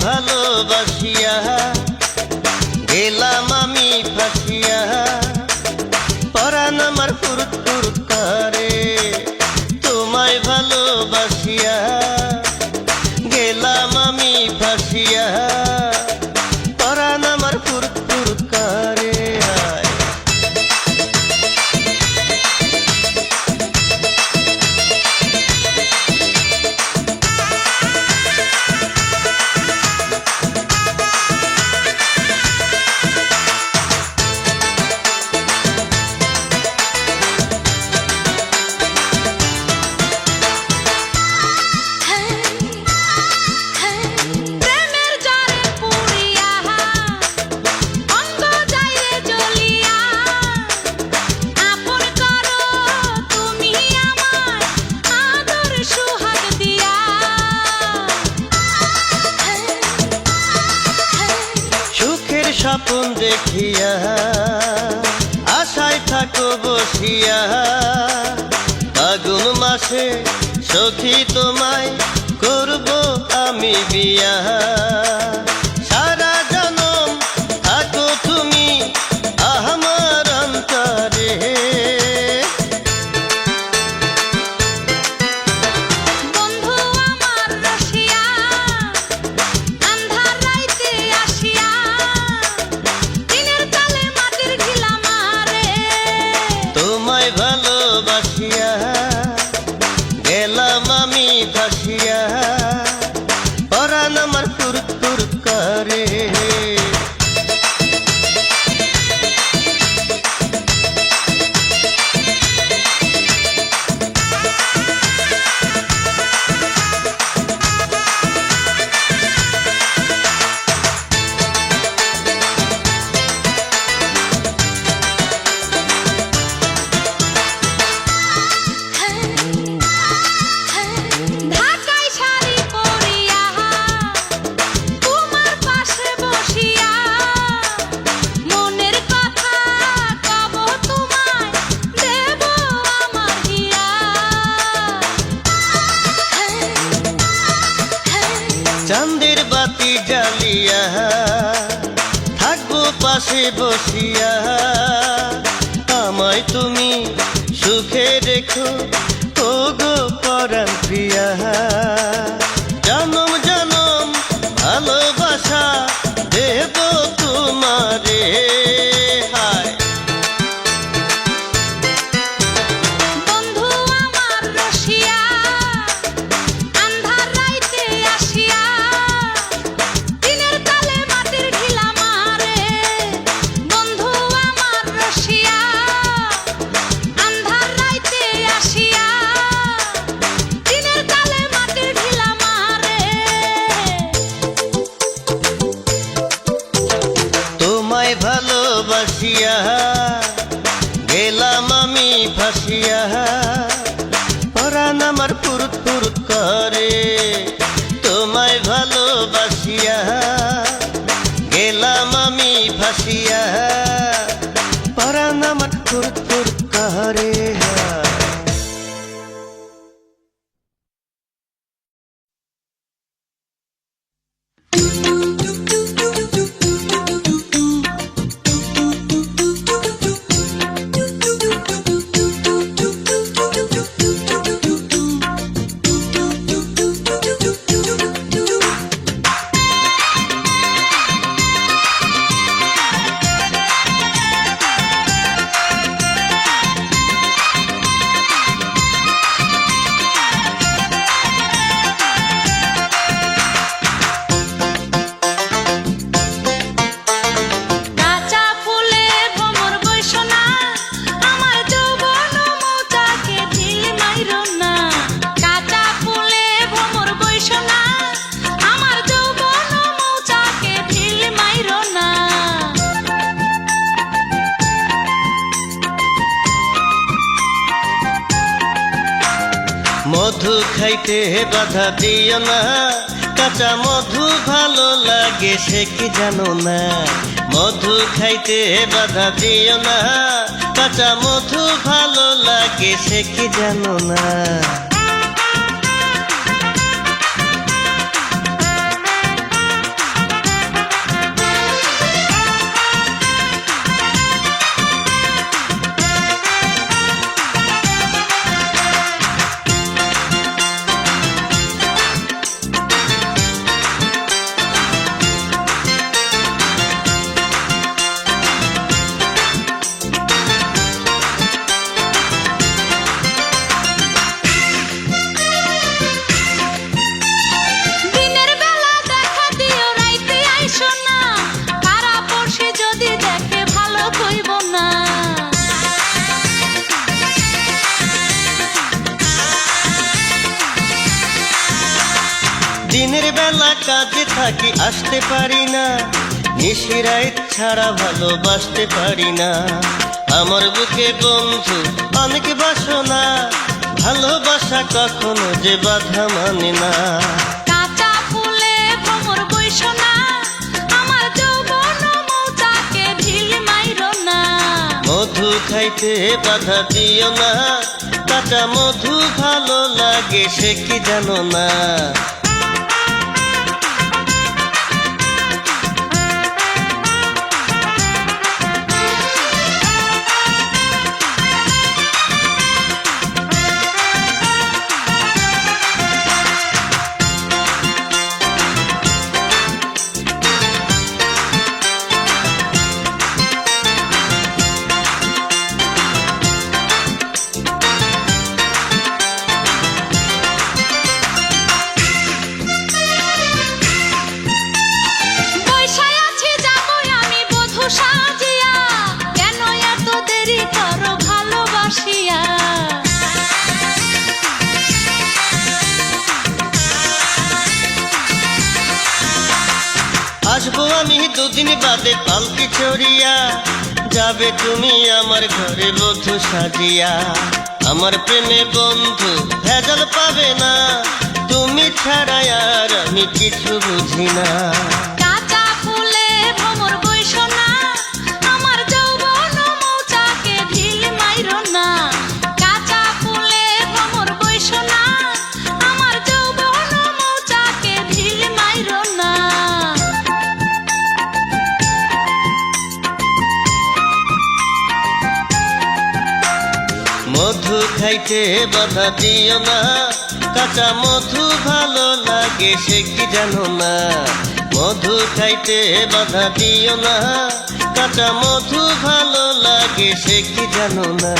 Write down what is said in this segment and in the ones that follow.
ভালোবাসিয়া গেলাম আমি ফাঁসিয়া, পরাণ আমার ফুরুত ফুরুত করে। তোমায় ভালোবাসিয়া গেলাম আমি ফাঁসিয়া, পরাণ আমার ফুরুত ফুরুত করে। স্বপ্ন দেখিয়া আশায় থাকো বসিয়া, ফাগুন মাসে সখী তোমায় করব আমি বিয়া। সারা জনম থাকো তুমি আমার অন্তরে, ভালোবাসিয়া গেলাম আমি ফাঁসিয়া, পরাণ আমার ফুরুত ফুরুত করে। চাঁদের বাতি জ্বালিয়া থাকবো পাশে বসিয়া, আমায় তুমি সুখে রেখো ও গো পরাণ প্রিয়া। জনম জনম ভালোবাসা দেব তোমারে, হায় ভালোবাসিয়া গেলাম আমি ফাঁসিয়া, পরাণ আমার ফুরুত ফুরুত করে। তোমায় ভালোবাসিয়া গেলাম আমি ফাঁসিয়া, পরাণ আমার ফুরুত ফুরুত করে। মধু খাইতে বাধা দিও না, কাঁচা মধু ভালো লাগে সে কি জানো না। মধু খাইতে বাধা দিও না, কাঁচা মধু ভালো লাগে সে কি জানো না। দিনের বেলা কাজে থাকি আসতে পারি না, নিশিরাত ছাড়া ভালোবাসতে পারি না। আমার বুকে বন্ধু অনেক বাসনা, ভালোবাসা কখনো যে বাধা মানে না। কাঁচা ফুলে ভ্রমর বইসো না, আমার যৌবন মৌচাকে ঢিল মাইরো না। মধু খাইতে বাধা দিও না, কাঁচা মধু ভালো লাগে সে কি জানো না। আসবো আমি দুদিন বাদে পালকি চড়িয়া, যাবে তুমি আমার ঘরে বধূ সাজিয়া। আমার প্রেমে বন্ধু ভেজাল পাবে না, তুমি ছাড়া আর আমি কিছু বুঝি না। কাঁচা ফুলে ভ্রমর বইসো না, আমার যৌবন মৌচাকে ঢিল মাইরো না। কাঁচা ফুলে ভ্রমর বইসো না, আমার যৌবন মৌচাকে ঢিল মাইরো না। মধু খাইতে বাধা দিও না, কাঁচা মধু ভালো লাগে সে কি জানো না। মধু খাইতে বাধা দিও না, কাঁচা মধু ভালো লাগে সে কি জানো না।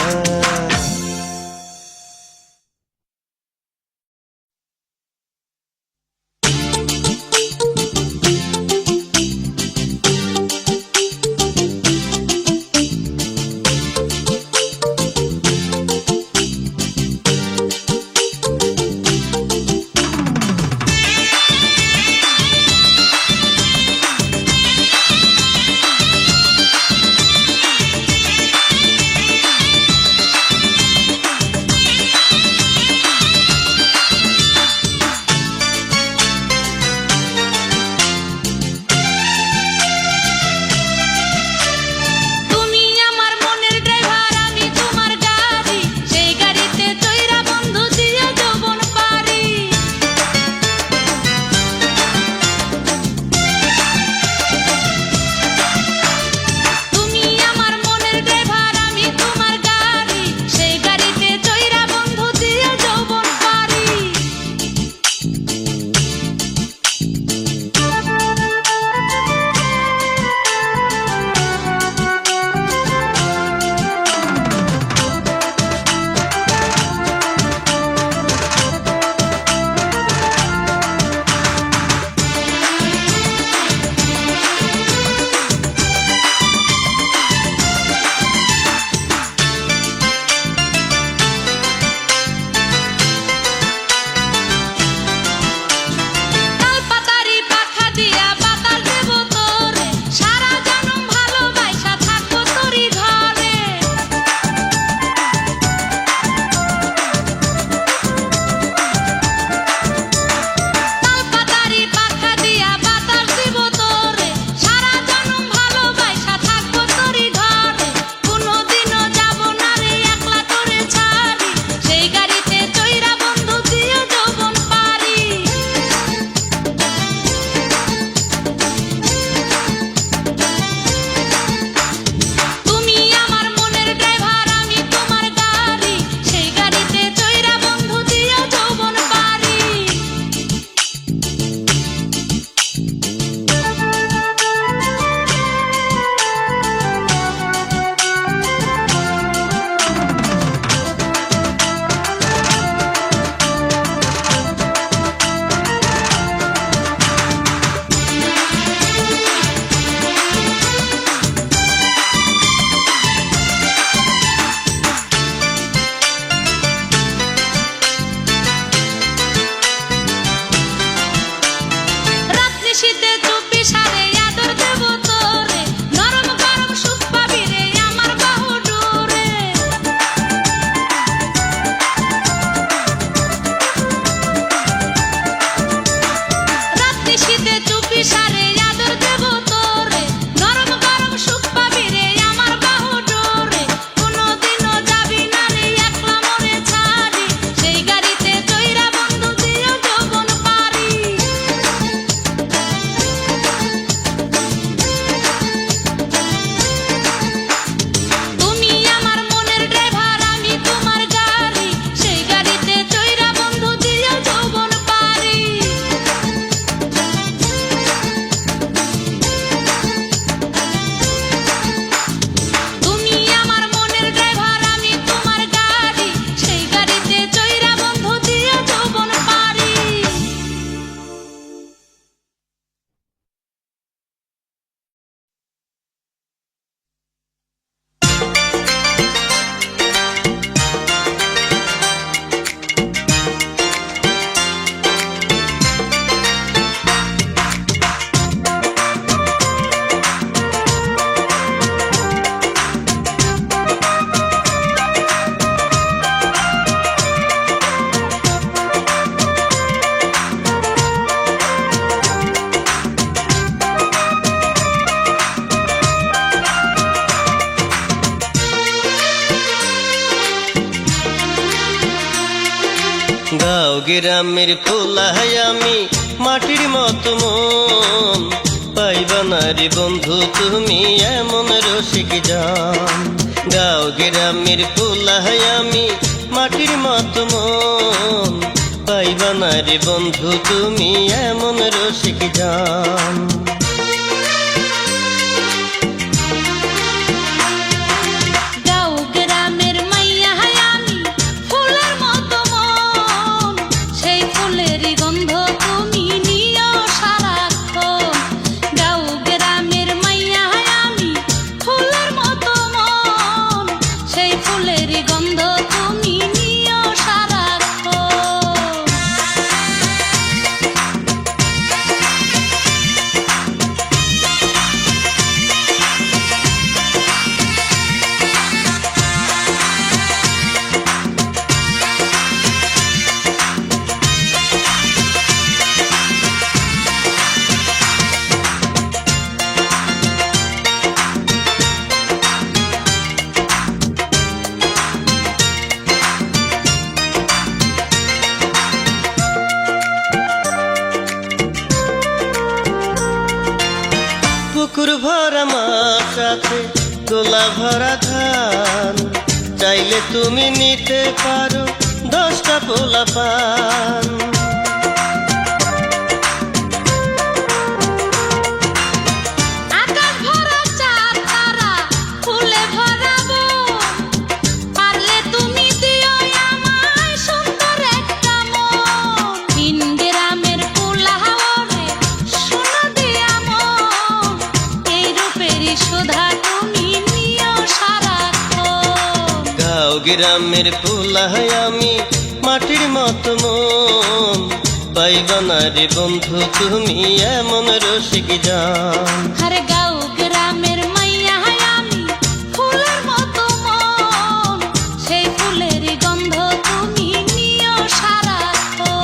চুপি সারে আদর দেব তোরে, নরম গরম সুখ পাবি রে আমার বাহু ডোরে। রাত্রি শীতে চুপি সারে আদর দেব তোরে, নরম গরম সুখ পাবি রে আমার বাহু ডোরে। কোনোদিনও যাবি না রে একলা মরে ছাড়ি, সেই গাড়িতে চইরা বন্ধু দিও যৌবন পারি। তুমি আমার মনের ড্রাইভার, আমি তোমার গাড়ি, সেই গাড়িতে চইরা বন্ধু দিও যৌবন পারি। তুমি আমার মনের ড্রাইভার, আমি তোমার গাড়ি, সেই গাড়িতে চইরা বন্ধু দিও যৌবন পারি। গাঁও গ্রামের পোলাহাই আমি মাটির মতো মন, পাইবা না রে বন্ধু তুমি এমন রসিক জান। গাঁও গ্রামের পোলাহাই আমি মাটির মতো মন, পাইবা না রে বন্ধু তুমি এমন রসিক জান। গাঁও গ্রামের মাইয়া আমি ফুলের মতো মন, সেই ফুলেরই গন্ধ তুমি নিও সারাক্ষণ। গাঁও গ্রামের মাইয়া আমি ফুলের মতো মন, সেই ফুলেরই গন্ধ তুমি নিও সারাক্ষণ। পুকুর ভরা মাছ আছে, গোলা ভরা ধান, চাইলে তুমি নিতে পারো 10টা পোলা পান। আকাশ ভরা চাঁদ তারা ফুলে ভরা বন, পারলে তুমি দিও আমায় সুন্দর একটা মন। তিন গ্রামের পোলাহাওরে শোনো দিয়া মন, এই রূপেরই সুধা তুমি নিও সারাক্ষণ। গাঁও গ্রামের পোলাহাই আমি মাটির মতো মন, পাইবা না রে বন্ধু তুমি এমন রসিক জান। আরে গাঁও গ্রামের মাইয়া আমি ফুলের মতো মন, সেই ফুলেরই গন্ধ তুমি নিও সারাক্ষণ।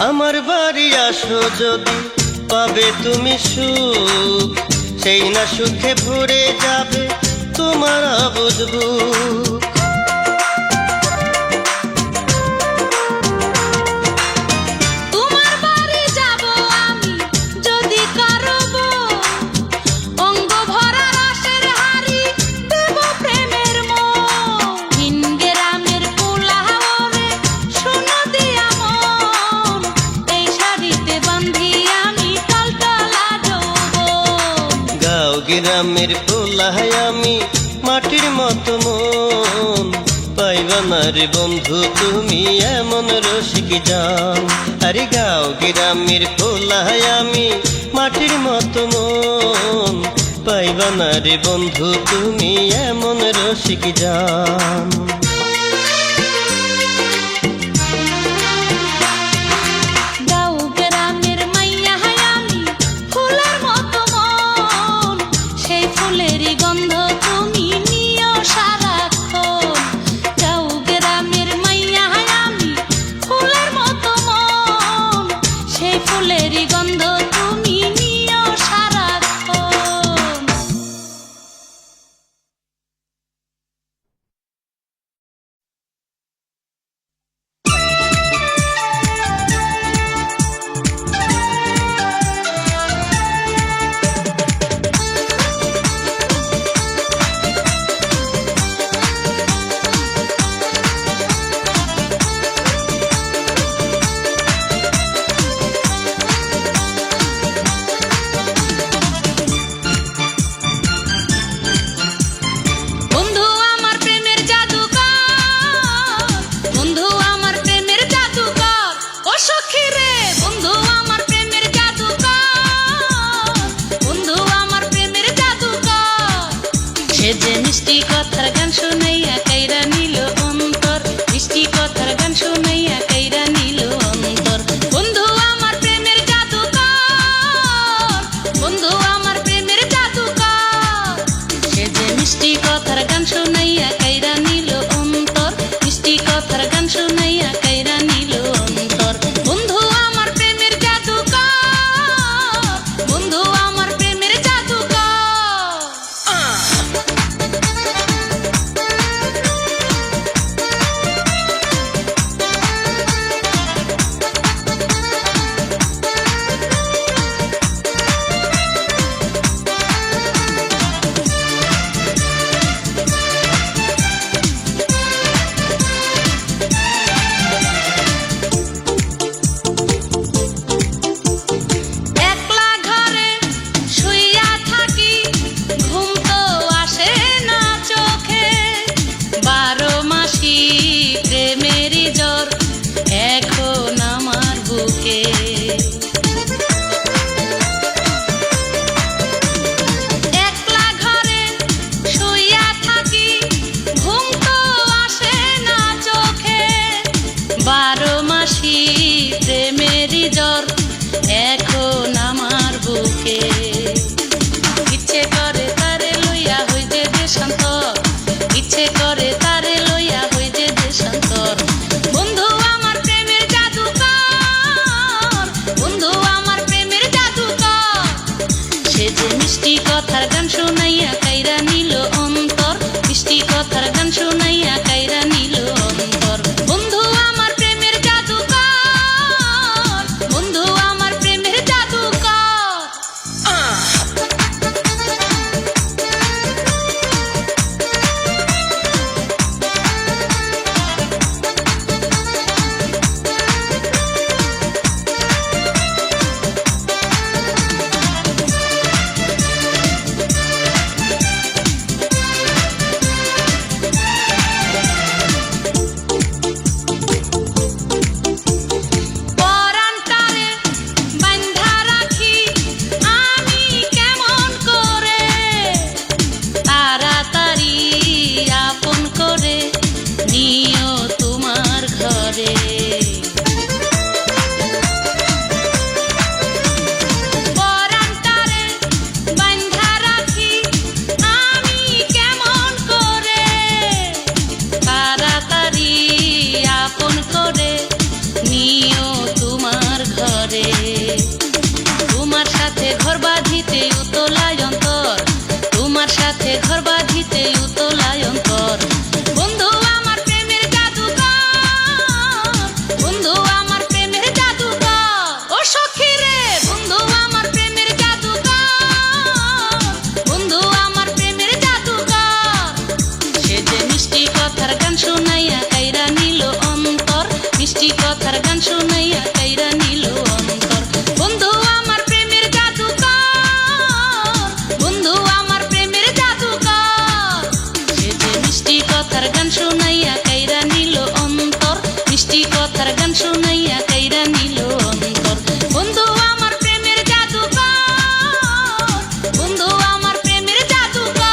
আমার বাড়ি আসো যদি পাবে তুমি সুখ, সেই না সুখে ভরে যাবে তোমার অবুঝ বুক। তোমার বাড়ি যাব আমি যদি করব, অঙ্গ ভরা রসের হাড়ি দেব প্রেমের মন। ভিন গ্রামের পোলাহাওরে শোনো গ্রামের পোলায় আমি মাটির মতো মন পাইবা না রে বন্ধু তুমি এমন রসিক জান। আরে গাঁও গ্রামের পোলায় আমি মাটির মতো মন পাইবা না রে বন্ধু তুমি এমন রসিক জান। বন্ধু আমার শুনাইয়া কাইরা নিল অন্তর। বন্ধু আমার প্রেমের জাদুকর, বন্ধু আমার প্রেমের জাদুকর।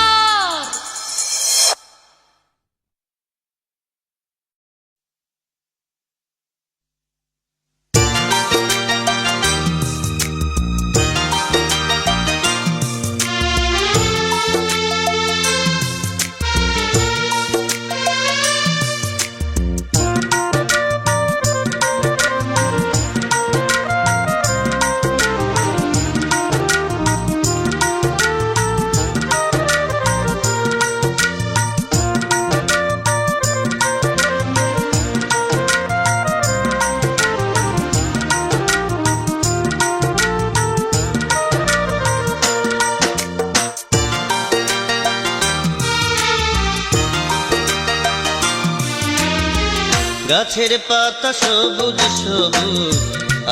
গাছের পাতা সবুজ সবুজ,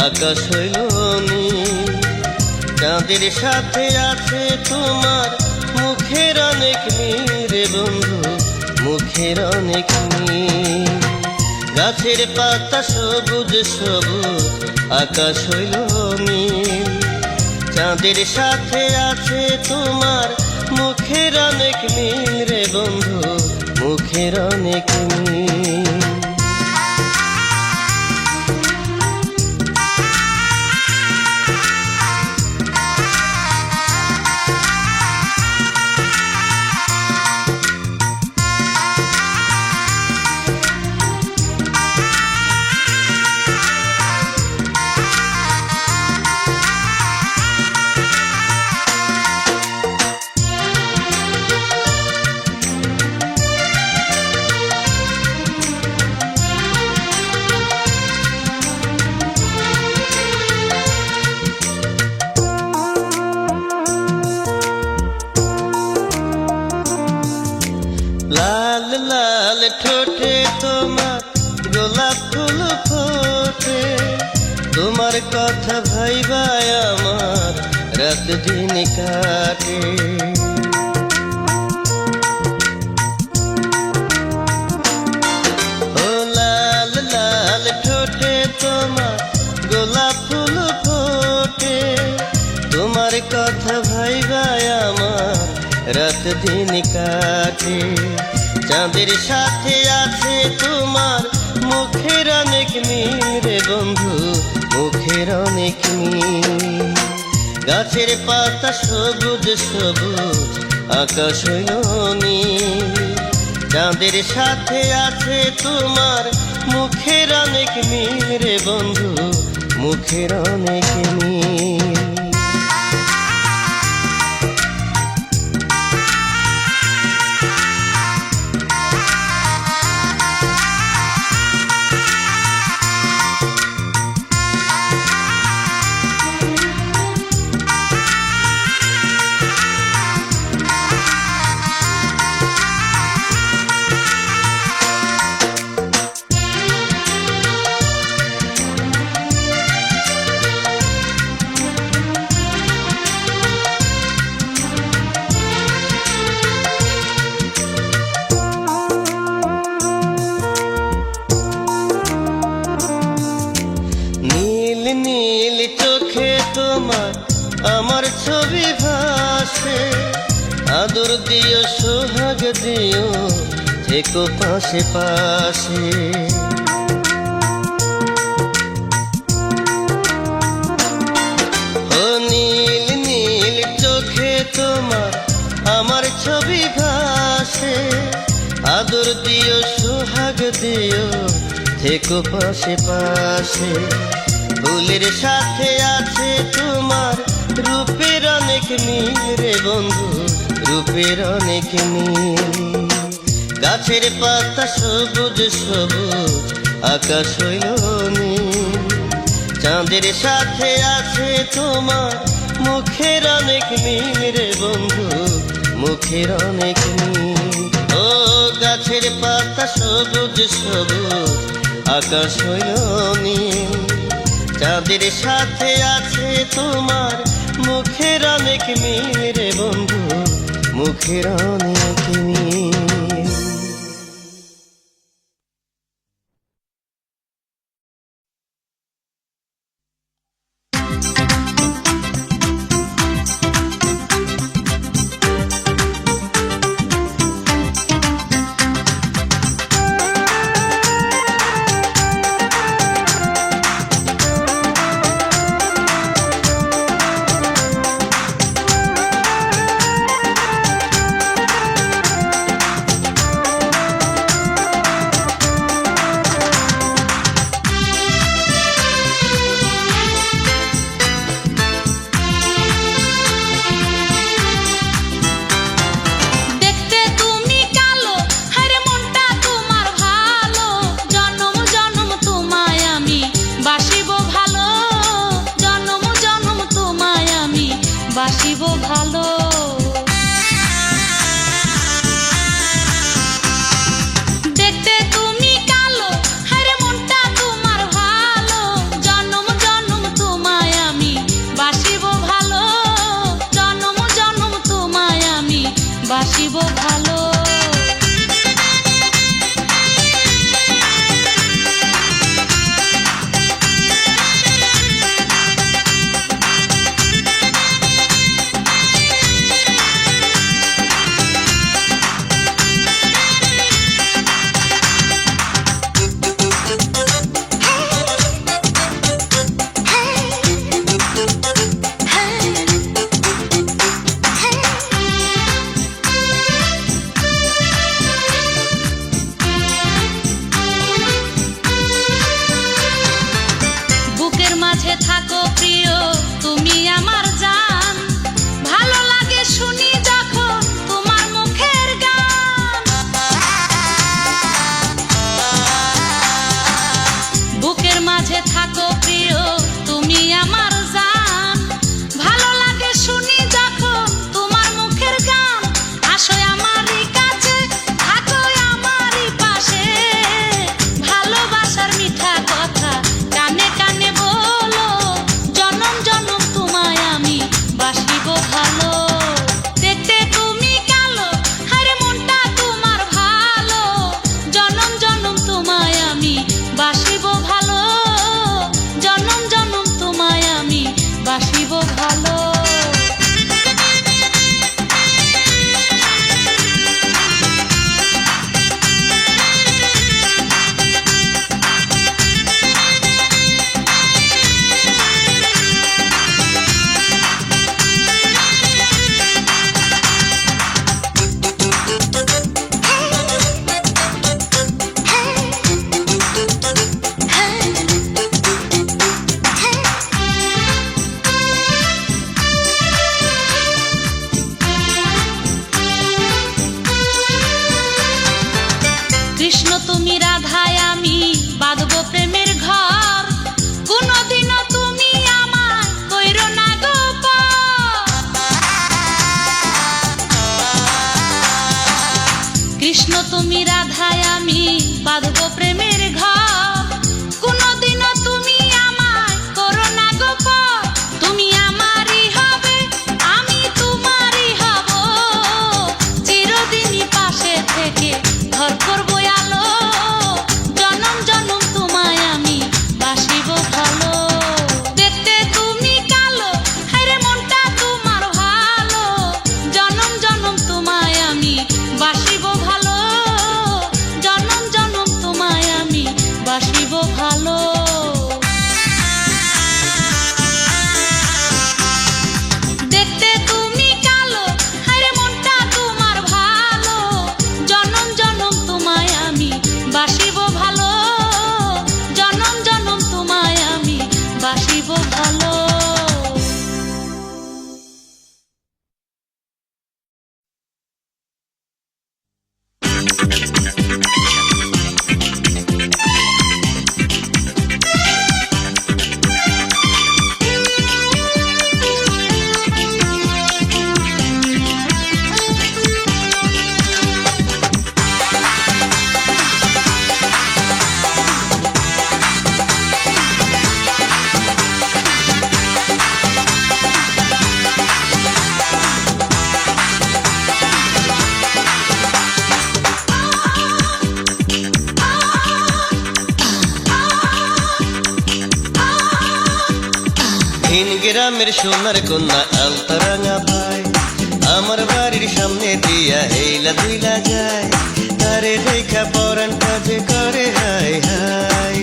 আকাশ হইল নীল। চাঁদের সাথে আছে তোমার মুখের অনেক মিল রে বন্ধু, মুখের অনেক মিল। গাছের পাতা সবুজ সবুজ, আকাশ হইল নীল। চাঁদের সাথে আছে তোমার মুখের অনেক মিল রে বন্ধু, মুখের অনেক মিল। লাল লাল ঠোঁটে তোমার গোলাপ ফুল ফোটে, তোমার কথা ভাইবায় আমার রাত দিন কাটে। ও লাল লাল ঠোঁটে তোমার গোলাপ ফুল ফোটে, তোমার কথা ভাইবায় আমার রাত দিন কাটে। চাঁদের সাথে আছে তোমার মুখের অনেক মিল রে বন্ধু, মুখের অনেক মিল। গাছের পাতা সবুজ সবুজ, আকাশ হইল নীল। চাঁদের সাথে আছে তোমার মুখের অনেক মিল রে বন্ধু, মুখের অনেক মিল। নীল চোখে তোমার আমার ছবি ভাসে, আদর দিও সোহাগ দিও থেকো পাশে পাশে। ও নীল নীল চোখে তোমার আমার ছবি ভাসে, আদর দিও সোহাগ দিও থেকো পাশে পাশে। ফুলের সাথে আছে তোমার রূপের অনেক মিল রে বন্ধু, রূপের অনেক মিল। গাছের পাতা সবুজ সবুজ, আকাশ হইল নীল। চাঁদের সাথে আছে তোমার মুখের অনেক মিল রে বন্ধু, মুখের অনেক মিল। ও গাছের পাতা সবুজ সবুজ, আকাশ হইল নীল। চাঁদের সাথে আছে তোমার মুখের অনেক মিল রে বন্ধু, মুখের অনেক মিল। গো প্রিয় তুমি আমার জান, ভালো লাগে শুনি যখন তোমার মুখের গান। আসো আমারই কাছে, থাকো আমারই পাশে, ভালোবাসার মিঠা কথা কানে কানে বলো, জনম জনম তোমায় আমি বাসিব ভালো। দেখতে তুমি কালো, হায়রে মনটা তোমার ভালো, জনম জনম তোমায় আমি বাসিব ভালো, জনম জনম তোমায় আমি বাসিব ভালো। কৃষ্ণ তুমি রাধায় আমি বাঁধবো প্রেমের ঘর, কোনদিনও তুমি আমার কইরো না গো পর। কৃষ্ণ তুমি রাধায় আমি বাঁধবো প্রেমের ঘর, কোনদিনও তুমি আমায় করো না গো পর। তুমি আমারই হবে, আমি তোমারই হব, চিরদিনই পাশে থেকে ঘর করবো আলো, জনম জনম তোমায় আমি বাসিব ভালো। দেখতে তুমি কালো, হায়রে মনটা তোমার ভালো, জনম জনম তোমায় আমি বাসিব ভালো, জনম জনম তোমায় আমি বাসিব ভালো। দেখতে তুমি কালো, হায়রে মনটা তোমার ভালো, জনম জনম তোমায় আমি বাসিব ভালো, জনম জনম তোমায় আমি বাসিব ভালো। ভিন গ্রামের সোনার কন্যা আলতারাঙা ভাই, আমার বাড়ির সামনে দিয়া হেইলা দুইলা যায়, তারে দেখা পরানটা যে করে হাই হাই।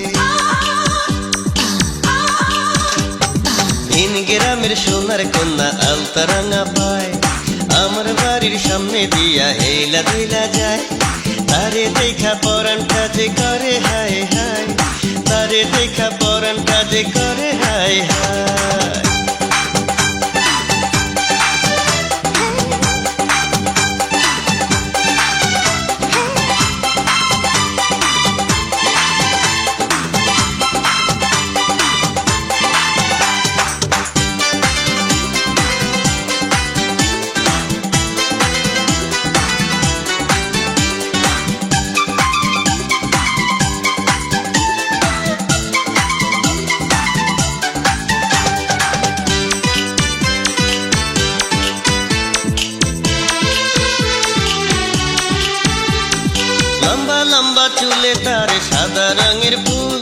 ভিন গ্রামের সোনার কন্যা আলতারাঙা ভাই, আমার বাড়ির সামনে দিয়া হেইলা দুইলা যায়, তারে দেখা পরানটা যে করে হাই হাই, তারে দেখা পরানটা যে করে হাই হাই। লম্বা লম্বা চুলে তারে সাদা রঙের ফুল,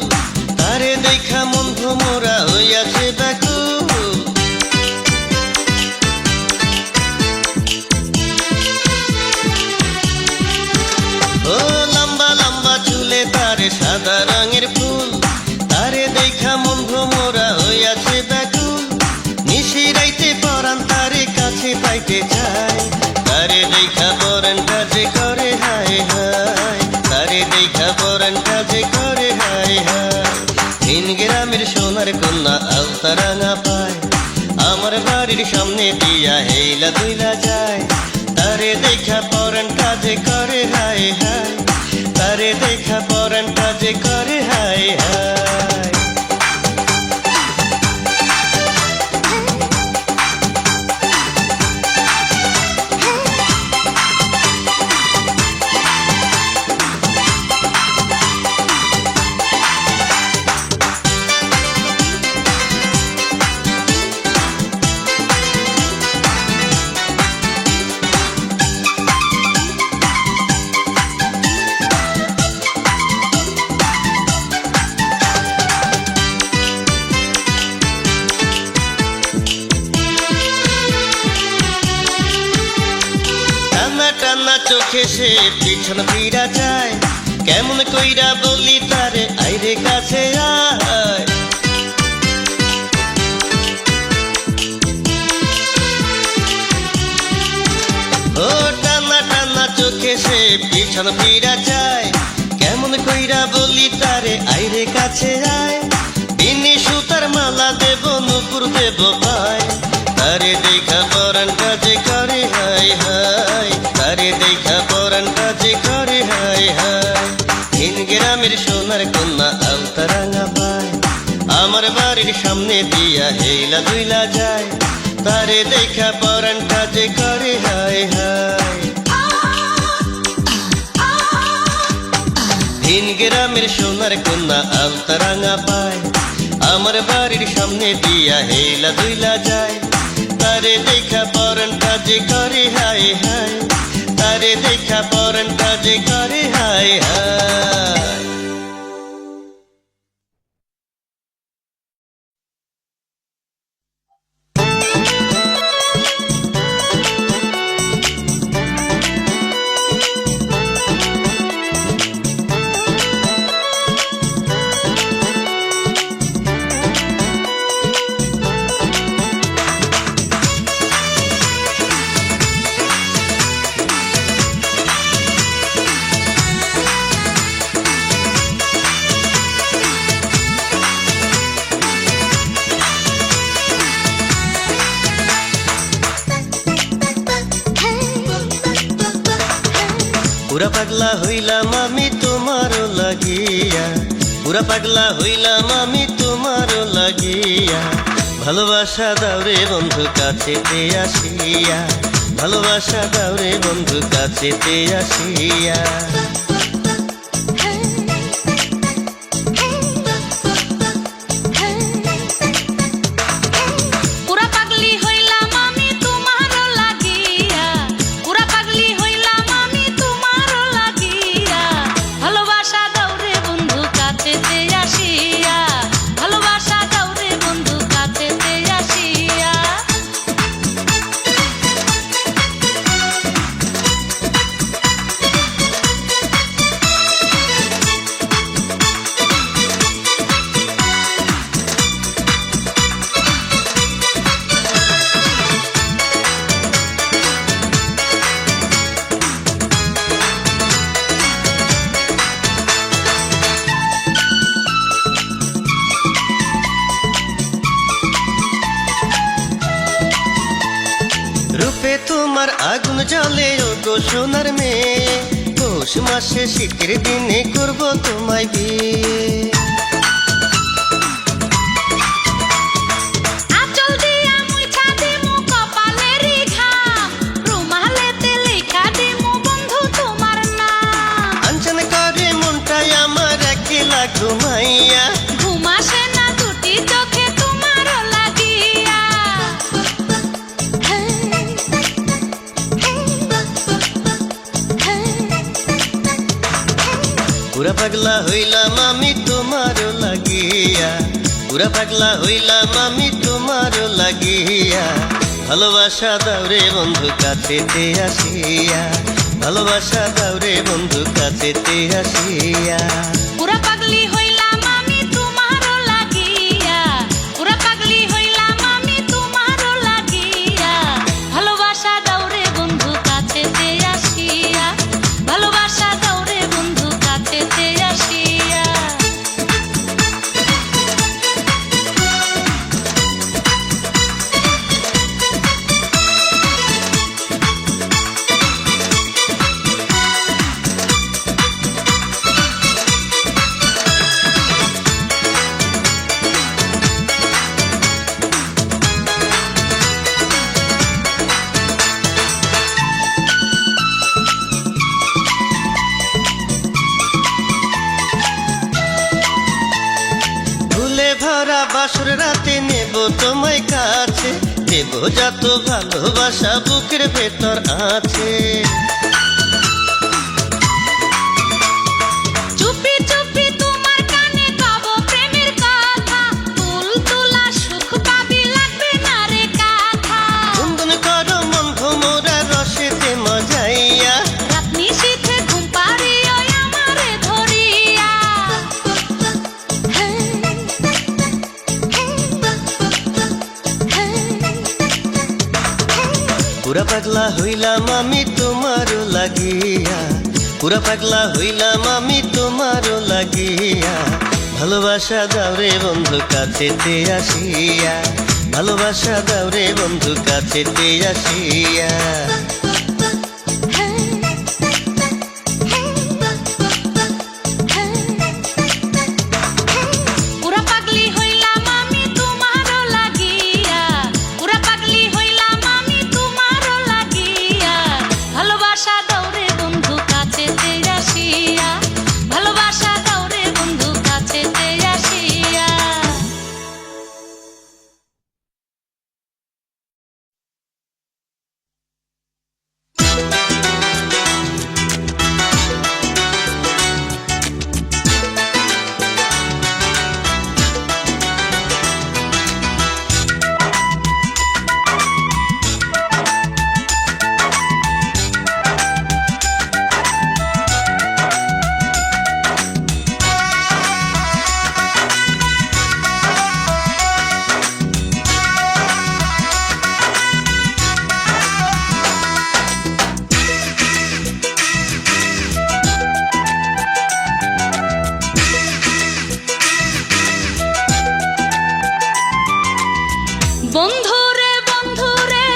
তারে দেখা মন ভোমরা হইয়াছে ব্যাকুল। ও লম্বা লম্বা চুলে তারে সাদা রঙের ফুল, তারে দেখা মন ভোমরা হইয়াছে ব্যাকুল। নিশিরাইতে পরান তারে কাছে পাইতে চায়, তারে দেখা পরানটা যে করে হায় হায়, তারে দেখা পরানটা যে করে হায় হায়। ভিন গ্রামের সোনার কন্যা আলতারাঙা পায়, আমার বাড়ির সামনে দিয়া হেইলা দুইলা যায়, তারে দেখা পরানটা যে করে হায় হায়, তারে দেখা পরানটা যে করে হায় হায়। চোখে সে পিছন ফিরা যায়, কেমন কইরা বলি তারে আইরে কাছে আয়। ও টানা টানা চোখে সে পিছন ফিরা যায়, কেমন কইরা বলি তারে আইরে কাছে আয়। বিনি সুতার মালা দেব নুপুর দেব পায়, তারে দেখা পরানটা যে করে হায় হায়, তারে দেখা পরানটা যে করে হায় হায়। তিন গ্রামের সোনার কন্যা আলতারাঙা পায়, আমার বাড়ির সামনে দিয়া হেলা দুইলা যায়, তারে দেখা পরানটা যে করে হায় হায়। তিন গ্রামের সোনার কন্যা আলতারাঙা পায়, আমার বাড়ির সামনে দিয়া হেলা দুইলা যায়, তারে দেখা পরানটা যে করে হায় হায়, তারে দেখা পরানটা যে করে হায় হায়। পুরা পাগলা হইলাম আমি তোমার লাগিয়া, পুরা পাগলা হইলাম আমি তোমার লাগিয়া। ভালোবাসা দাওরে বন্ধু কাছেতে আসিয়া, ভালোবাসা দাওরে বন্ধু কাছেতে আসিয়া। রূপে তোমার আগুন জ্বলে ও গো সোনার মেয়ে, পৌষ মাসে শীতের দিনে করব তোমায় বিয়ে। আঞ্চন করে মনটাই আমার একলা ঘুমাইয়া, ঘুমাসে না দুটি চোখে তোমার লাগিয়া। পুরা পাগলা হইলাম আমি তোমার লাগিয়া, পুরা পাগলা হইলাম আমি তোমার লাগিয়া। ভালোবাসা দাওরে বন্ধু কাছেতে আসিয়া, ভালোবাসা দাওরে বন্ধু কাছেতে আসিয়া। পুরা পাগলি হইলাম আমি তোমার লাগিয়া, পুরা পাগলি হইলাম আমি তোমার লাগিয়া। ভালোবাসা দাওরে বন্ধু কাছেতে আসিয়া, ভালোবাসা দাওরে বন্ধু কাছেতে আসিয়া। ভরা বাসর রাতে নেব তোমায় কাছে, দেব যত ভালোবাসা বুকের ভেতর আছে। চুপি চুপি তোমার কানে কব প্রেমের কথা, তুল তুলা সুখ পাবি লাগবে না রে কাঁথা। কুন্দন কর মন ভোমরা রসেতে মজাইয়া, রাতনি পুরা পাগলা হইলাম আমি তোমারও লাগিয়া, পুরা পাগলা হইলাম আমি তোমারও লাগিয়া। ভালোবাসা দাও রে বন্ধু কাছেতে আসিয়া, ভালোবাসা দাও রে বন্ধু কাছেতে আসিয়া। পুরা পাগলি হইলাম আমি তোমারও লাগিয়া, পুরা পাগলি হইলাম আমি তোমারও লাগিয়া। ভালোবাসা দাও রে বন্ধু কাছেতে আসিয়া, ভালোবাসা দাও রে বন্ধু কাছেতে আসিয়া। বন্ধুরে বন্ধুরে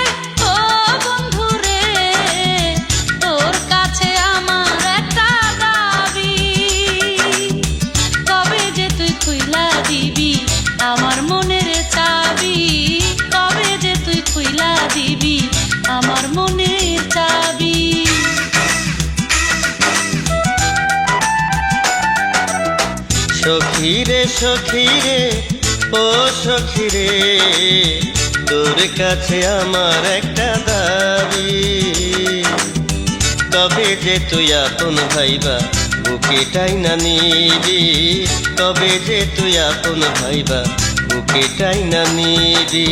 ও বন্ধুরে, তোর কাছে আমার একটা দাবি। কবে যে তুই খুইলা দিবি আমার মনের চাবি, কবে যে তুই খুইলা দিবি আমার মনের চাবি। সখীরে সখীরে ও সখীরে, তোর কাছে আমার একটা দাবি। কবে যে তুই আপন ভাইবা বুকে টাইনা নিবি, কবে যে তুই আপন ভাইবা বুকে টাইনা নিবি।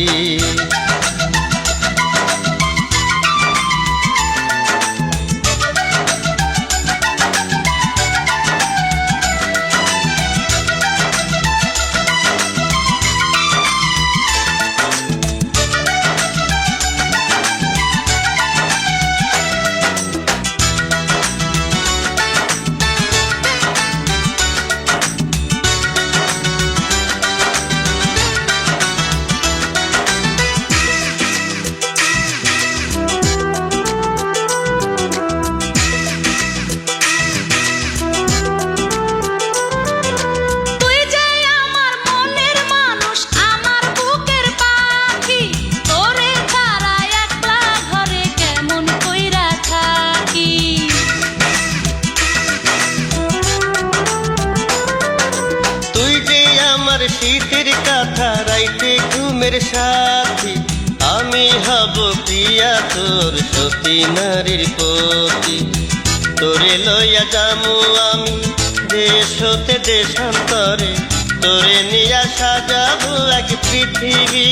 শীতের কাঁথা রাইতে ঘুমের সাথী, আমি হব প্রিয়া তোর সতী নারীর পতি। তোরে লইয়া যামু আমি দেশ হতে দেশান্তরে, তোরে নিয়া সাজাবো এক পৃথিবী।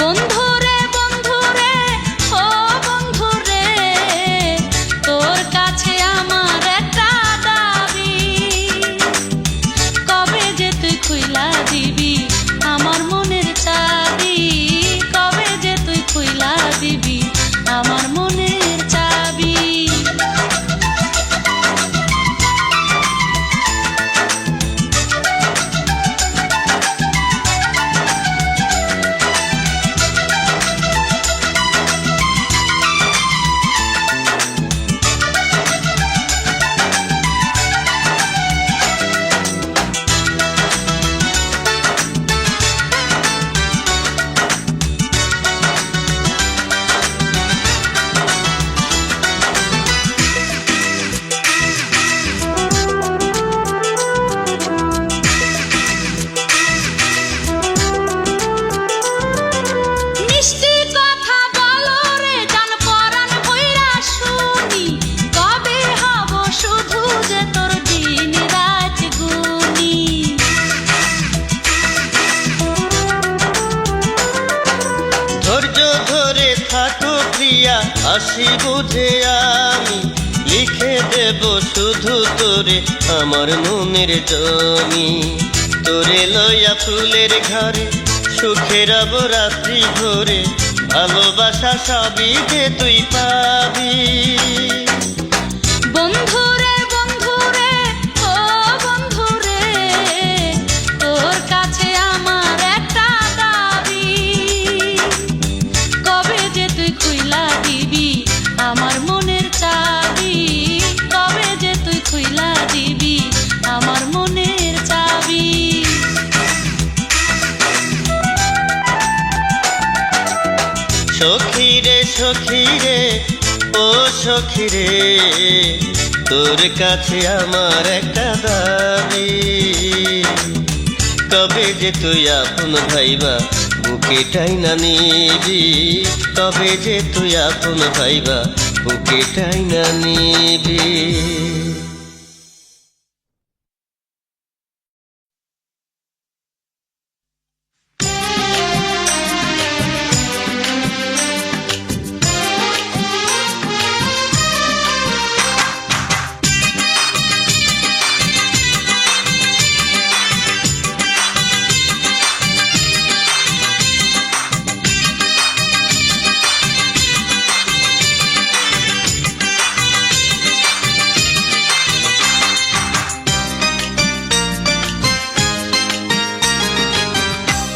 বন্ধুরে বন্ধুরে ও বন্ধুরে, তোর কাছে আমার একটা দাবি। কবে যে তুই খুইলা দিবি আমার মনের চাবি, কবে যে তুই খুইলা দিবি আমার মনের চাবি। আসি বুঝে আমি লিখে দেব শুধু তোরে আমার মনের জমি। তোরে লইয়া ফুলের ঘরে সুখে রব রাত্রি ভোরে, ভালোবাসা সবই যে তুই পাবি। বন্ধুরে বন্ধুরে ও বন্ধুরে, তোর কাছে আমার একটা দাবি, কবে যে তুই খুইলা দিবি আমার মনের চাবি, কবে যে তুই খুইলা দিবি আমার মনের চাবি। সখী রে সখী রে ও সখী রে, তোর কাছে আমার একটা দাবি, কবে যে তুই আপন ভাইবা বুকে টাইনা নিবি, কবে যে তুই আপন ভাইবা বুকে টাইনা নিবি।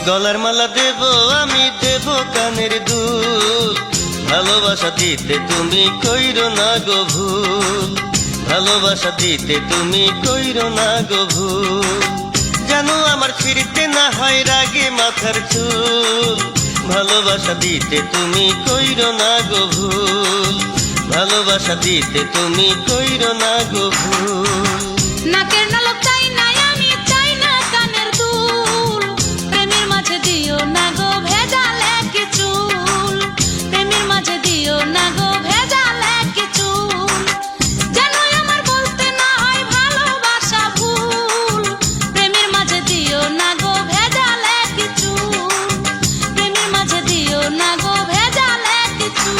গলার মালা দেব আমি, দেব কানের দুল, ভালোবাসা দিতে তুমি কইরো না গো ভুল, ভালোবাসা দিতে তুমি কইরো না গো ভুল। জানো আমার ফিরতে না হয় রাগে মাথার চুল, ভালোবাসা দিতে তুমি কইরো না গো ভুল, ভালোবাসা দিতে তুমি কইরো না গো ভুল। নাকের নলক চাই না আমি, চাই না কানের দুল, প্রেমের মাঝে দিও না গো ভেজালে কিছু, প্রেমের মাঝে দিও না গো ভেজালে কিছু। জানো আমার বলতে না হয় ভালোবাসা ভুল, প্রেমের মাঝে দিও না গো ভেজালে কিছু, প্রেমের মাঝে দিও না গো ভেজালে কিছু।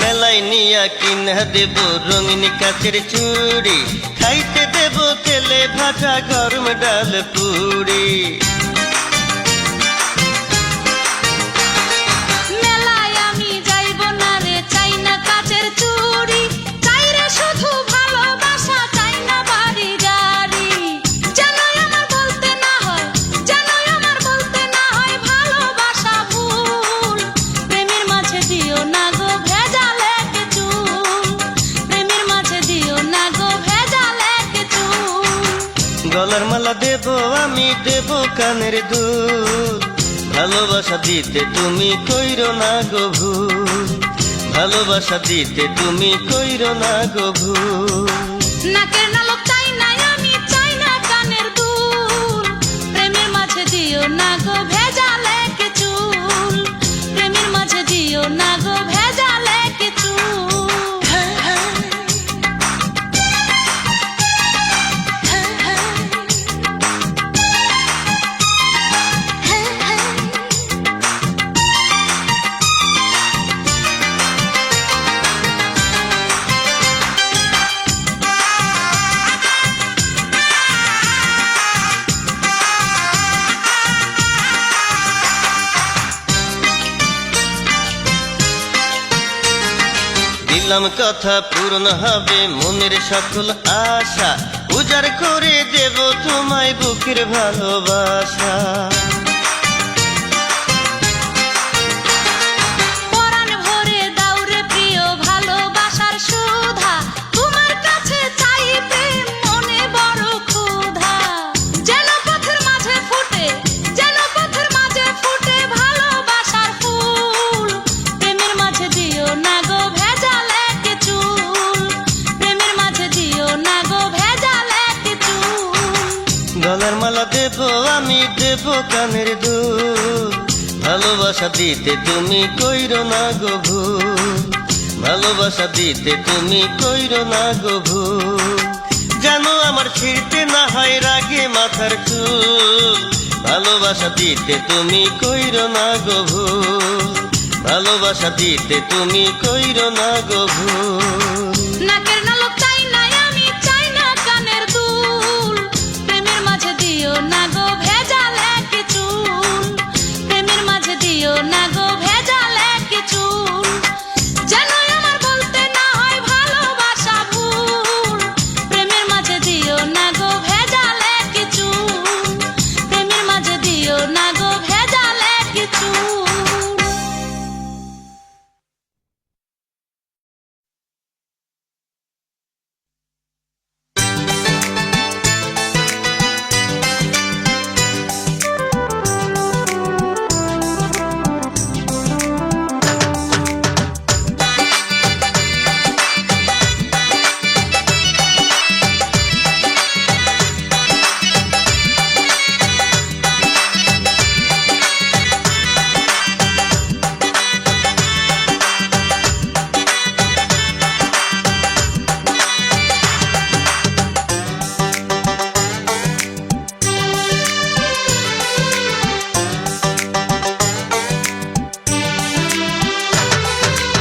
মেলায় নিয়া কিনা দেব রঙিন কাচের চুড়ি, খাইতে দেব তেলে ভাজা গরম ডাল পুরি। মেলায় আমি যাইব না রে, চাই না কাচের চুড়ি, চাই রে শুধু ভালোবাসা, চাই না বাড়ি গাড়ি। জানোই আমার বলতে না হয়, জানোই আমার বলতে না হয় ভালোবাসা ভুল, প্রেমের মাঝে দিও না গো ভেজালে কিছু, প্রেমের মাঝে দিও না গো ভেজালে কিছু। গলার মালা দেব আমি, দেব কানের দুল, ভালোবাসা দিতে তুমি কইরো না গো ভুল, ভালোবাসা দিতে তুমি কইরো না গো ভুল। নাকের নলক চাই না আমি, চাই না কানের দুল, প্রেমের মাঝে দিও না গো ভেজালে কিছু, প্রেমের মাঝে দিও না গো ভেজালে কিছু। দিলাম কথা পূর্ণ হবে মনের সকল আশা, উজাড় করে দেব তোমায় বুকের ভালোবাসা। পরাণ ভরে দাও রে প্রিয় ভালোবাসার সুধা, তোমার কাছে চাই প্রেম মনে বড় ক্ষুধা। যেন পথের মাঝে ফুটে, যেন পথের মাঝে ফুটে ভালোবাসার ফুল, প্রেমের মাঝে দিও না গো ভেজালে কিছু, প্রেমের মাঝে দিও না গো ভেজালে কিছু। গলার মালা দেব আমি, দেব কানের দুল, ভালোবাসা দিতে তুমি কইরো না গো ভুল, ভালোবাসা দিতে তুমি কইরো না গো ভুল। যেন আমার ছিঁড়তে না হয় রাগে মাথার চুল, ভালোবাসা দিতে তুমি কইরো না গো ভুল, ভালোবাসা দিতে তুমি কইরো না গো ভুল। নাকের নালক চাই না আমি, চাই না কানের দুল, প্রেমের মাঝে দিও না গো ভেজালে কিছু, প্রেমের মাঝে দিও না গো ভেজালে কিছু। যেন আমার বলতে না হয় ভালোবাসা ভুল, প্রেমের মাঝে দিও না গো ভেজালে কিছু, প্রেমের মাঝে দিও না গো ভেজালে কিছু।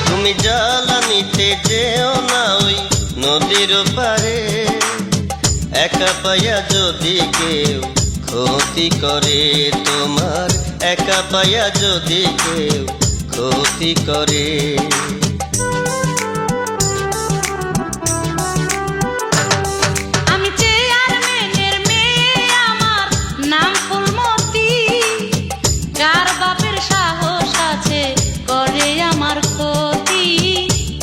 তুমি জ্বালানিতে যেও না ওই নদীর পারে, একা পাইয়া যদি কেউ ক্ষতি করে তোমার, একা পাইয়া যদি কেউ ক্ষতি করে। আমি চেয়ারম্যানের মেয়ে, আমার নাম ফুলমতি, কার বাপের সাহস আছে করে আমার ক্ষতি,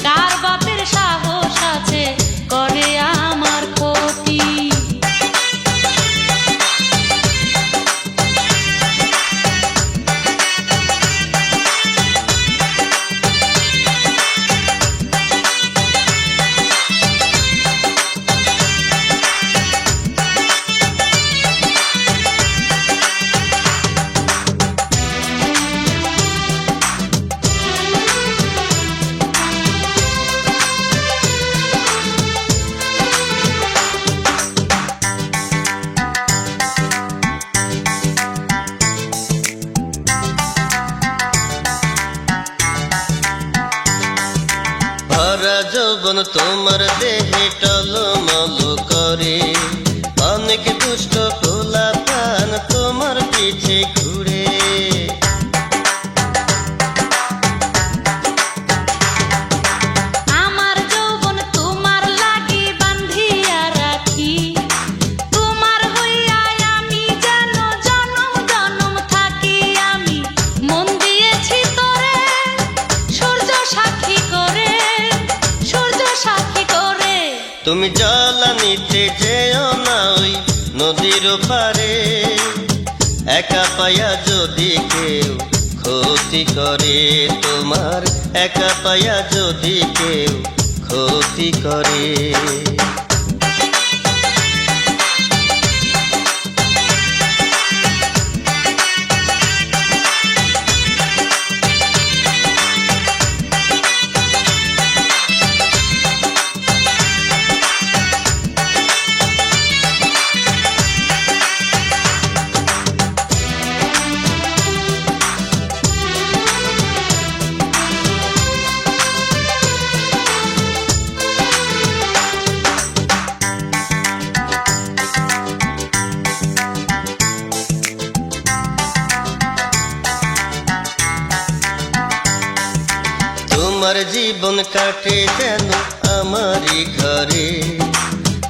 কার বাপের সাহস আছে করে আমার ক্ষতি। ভরা যৌবন তোমার দেহে টলমল করে, অনেক দুষ্ট পোলা পান তোমার পিছে ঘুরে। আমার যৌবন তোমার লাগি বান্ধিয়া রাখি, তোমার হইয়া আমি যেন জনম জনম থাকি। আমি মন দিয়েছি তোরে সূর্য সাক্ষী করে, সূর্য সাক্ষী করে। তুমি জ্বালানিতে যেও না ওই নদীর পারে, একা পাইয়া যদি কেউ ক্ষতি করে তোমার, একা পাইয়া যদি কেউ ক্ষতি করে। তোমার জীবন কাটে যেন আমারই ঘরে,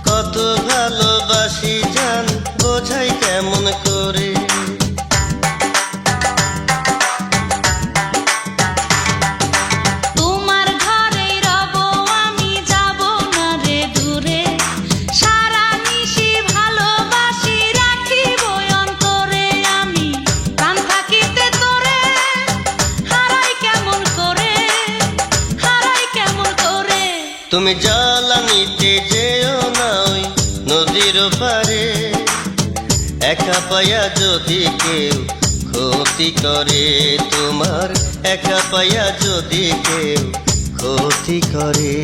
কত ভালোবাসি জান বোঝাই কেমন করে। তোমার ঘরেই রব আমি, যাব না রে দূরে, সারা নিশি ভালোবাসি রাখিব অন্তরে। আমি প্রাণ থাকিতে তোরে হারাই কেমন করে, হারাই কেমন করে। তুমি জ্বালানিতে যেও না ওই নদীর পারে, একা পাইয়া যদি কেউ ক্ষতি করে তোমার একা পাইয়া যদি কেউ ক্ষতি করে।